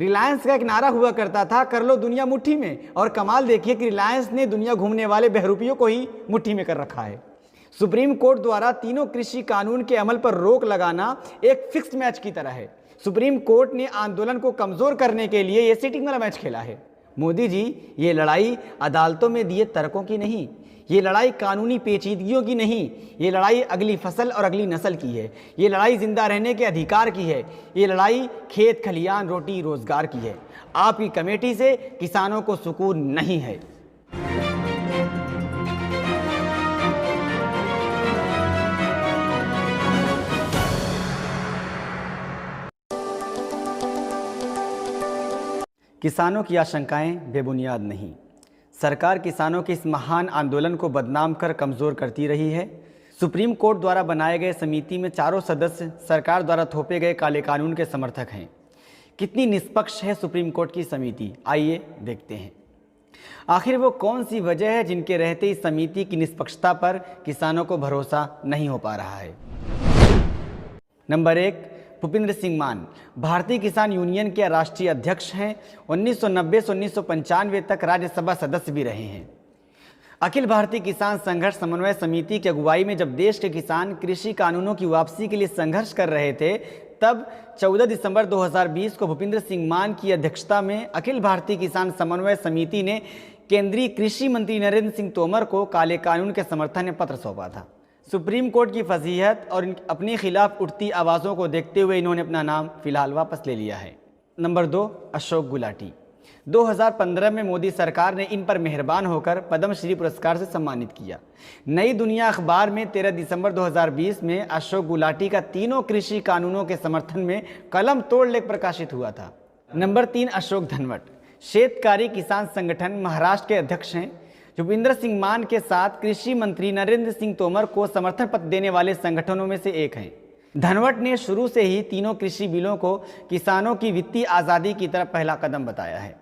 रिलायंस का एक नारा हुआ करता था, कर लो दुनिया मुट्ठी में, और कमाल देखिए कि रिलायंस ने दुनिया घूमने वाले बहरूपियों को ही मुट्ठी में कर रखा है। सुप्रीम कोर्ट द्वारा तीनों कृषि कानून के अमल पर रोक लगाना एक फिक्स्ड मैच की तरह है। सुप्रीम कोर्ट ने आंदोलन को कमजोर करने के लिए ये सीटिंग वाला मैच खेला है। मोदी जी, ये लड़ाई अदालतों में दिए तर्कों की नहीं, ये लड़ाई कानूनी पेचीदगियों की नहीं, ये लड़ाई अगली फसल और अगली नस्ल की है। ये लड़ाई जिंदा रहने के अधिकार की है। ये लड़ाई खेत खलियान रोटी रोजगार की है। आपकी कमेटी से किसानों को सुकून नहीं है। किसानों की आशंकाएं बेबुनियाद नहीं। सरकार किसानों के इस महान आंदोलन को बदनाम कर कमज़ोर करती रही है। सुप्रीम कोर्ट द्वारा बनाए गए समिति में चारों सदस्य सरकार द्वारा थोपे गए काले कानून के समर्थक हैं। कितनी निष्पक्ष है सुप्रीम कोर्ट की समिति, आइए देखते हैं। आखिर वो कौन सी वजह है जिनके रहते इस समिति की निष्पक्षता पर किसानों को भरोसा नहीं हो पा रहा है। नंबर 1, भूपेंद्र सिंह मान भारतीय किसान यूनियन के राष्ट्रीय अध्यक्ष हैं। 1990 से 1995 तक राज्यसभा सदस्य भी रहे हैं। अखिल भारतीय किसान संघर्ष समन्वय समिति की अगुवाई में जब देश के किसान कृषि कानूनों की वापसी के लिए संघर्ष कर रहे थे, तब 14 दिसंबर 2020 को भूपेंद्र सिंह मान की अध्यक्षता में अखिल भारतीय किसान समन्वय समिति ने केंद्रीय कृषि मंत्री नरेंद्र सिंह तोमर को काले कानून के समर्थन में पत्र सौंपा था। सुप्रीम कोर्ट की फजीहत और अपने खिलाफ उठती आवाज़ों को देखते हुए इन्होंने अपना नाम फिलहाल वापस ले लिया है। नंबर 2, अशोक गुलाटी 2015 में मोदी सरकार ने इन पर मेहरबान होकर पद्मश्री पुरस्कार से सम्मानित किया। नई दुनिया अखबार में 13 दिसंबर 2020 में अशोक गुलाटी का तीनों कृषि कानूनों के समर्थन में कलम तोड़ लेख प्रकाशित हुआ था। नंबर 3, अशोक धनवट शेतकारी किसान संगठन महाराष्ट्र के अध्यक्ष हैं। भूपेंद्र सिंह मान के साथ कृषि मंत्री नरेंद्र सिंह तोमर को समर्थन पत्र देने वाले संगठनों में से एक हैं। धनवट ने शुरू से ही तीनों कृषि बिलों को किसानों की वित्तीय आज़ादी की तरफ पहला कदम बताया है।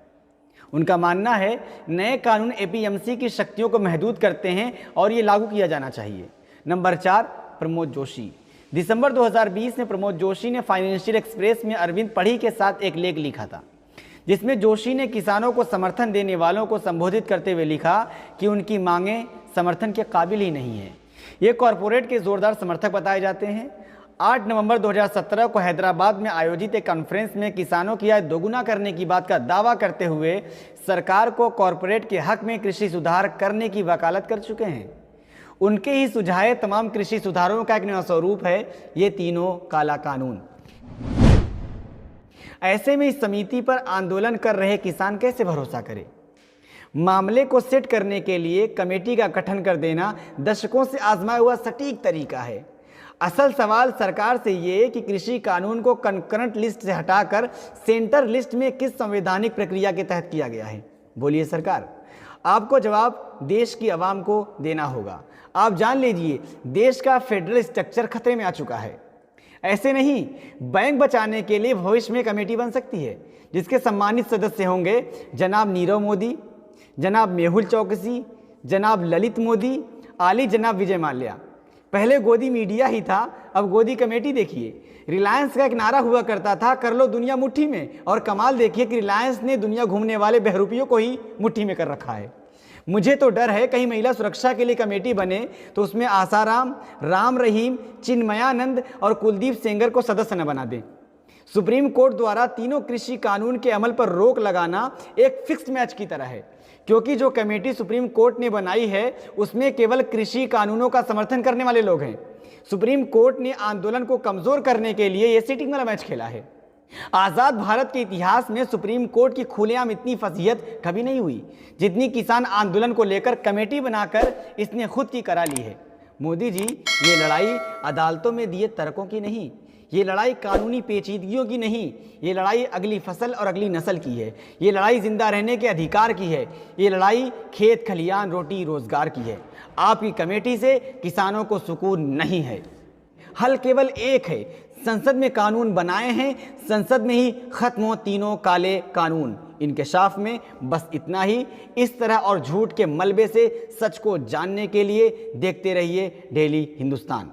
उनका मानना है नए कानून एपीएमसी की शक्तियों को महदूद करते हैं और ये लागू किया जाना चाहिए। नंबर 4, प्रमोद जोशी दिसंबर 2020 में प्रमोद जोशी ने फाइनेंशियल एक्सप्रेस में अरविंद पढ़ी के साथ एक लेख लिखा था, जिसमें जोशी ने किसानों को समर्थन देने वालों को संबोधित करते हुए लिखा कि उनकी मांगें समर्थन के काबिल ही नहीं है। ये कॉरपोरेट के जोरदार समर्थक बताए जाते हैं। 8 नवंबर 2017 को हैदराबाद में आयोजित एक कॉन्फ्रेंस में किसानों की आय दोगुना करने की बात का दावा करते हुए सरकार को कॉरपोरेट के हक में कृषि सुधार करने की वकालत कर चुके हैं। उनके ही सुझाए तमाम कृषि सुधारों का एक नया स्वरूप है ये तीनों काला कानून। ऐसे में इस समिति पर आंदोलन कर रहे किसान कैसे भरोसा करें? मामले को सेट करने के लिए कमेटी का गठन कर देना दशकों से आजमाया हुआ सटीक तरीका है। असल सवाल सरकार से ये कि कृषि कानून को कंकरेंट लिस्ट से हटाकर सेंटर लिस्ट में किस संवैधानिक प्रक्रिया के तहत किया गया है? बोलिए सरकार, आपको जवाब देश की आवाम को देना होगा। आप जान लीजिए, देश का फेडरल स्ट्रक्चर खतरे में आ चुका है। ऐसे नहीं, बैंक बचाने के लिए भविष्य में कमेटी बन सकती है जिसके सम्मानित सदस्य होंगे जनाब नीरव मोदी, जनाब मेहुल चौकसी, जनाब ललित मोदी, आली जनाब विजय माल्या। पहले गोदी मीडिया ही था, अब गोदी कमेटी देखिए। रिलायंस का एक नारा हुआ करता था, कर लो दुनिया मुट्ठी में, और कमाल देखिए कि रिलायंस ने दुनिया घूमने वाले बहरूपियों को ही मुट्ठी में कर रखा है। मुझे तो डर है कहीं महिला सुरक्षा के लिए कमेटी बने तो उसमें आसाराम, राम रहीम, चिन्मयानंद और कुलदीप सेंगर को सदस्य न बना दें। सुप्रीम कोर्ट द्वारा तीनों कृषि कानून के अमल पर रोक लगाना एक फिक्स्ड मैच की तरह है, क्योंकि जो कमेटी सुप्रीम कोर्ट ने बनाई है उसमें केवल कृषि कानूनों का समर्थन करने वाले लोग हैं। सुप्रीम कोर्ट ने आंदोलन को कमजोर करने के लिए ये सीटिंग वाला मैच खेला है। आजाद भारत के इतिहास में सुप्रीम कोर्ट की खुलेआम इतनी फजीहत कभी नहीं हुई जितनी किसान आंदोलन को लेकर कमेटी बनाकर इसने खुद की करा ली है। मोदी जी, ये लड़ाई अदालतों में दिए तर्कों की नहीं, ये लड़ाई कानूनी पेचीदगियों की नहीं, ये लड़ाई अगली फसल और अगली नस्ल की है। ये लड़ाई जिंदा रहने के अधिकार की है। ये लड़ाई खेत खलियान रोटी रोजगार की है। आपकी कमेटी से किसानों को सुकून नहीं है। हल केवल एक है, संसद में कानून बनाए हैं, संसद में ही खत्म हो तीनों काले कानून। इंकशाफ में बस इतना ही। इस तरह और झूठ के मलबे से सच को जानने के लिए देखते रहिए डेली हिंदुस्तान।